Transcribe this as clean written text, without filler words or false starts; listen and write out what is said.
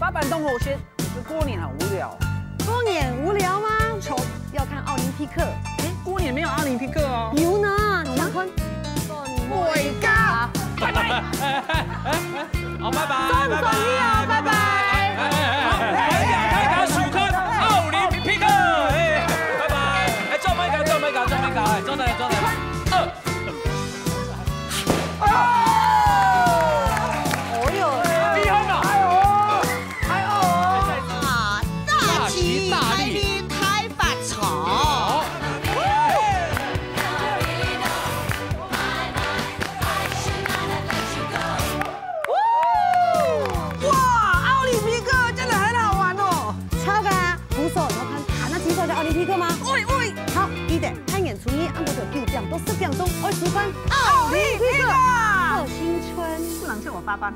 发版东火先，过年很无聊。过年无聊吗？丑要看奥林匹克。过年没有奥林匹克哦。有呢，长坤。伟哥，拜拜。好，拜拜。中中意哦，拜拜。大家收看奥林匹克，拜拜。做咩搞？做哪？好，记得看演出呢，按我的9点到10点钟，20分，奥林匹克贺新春，不能叫我爸爸。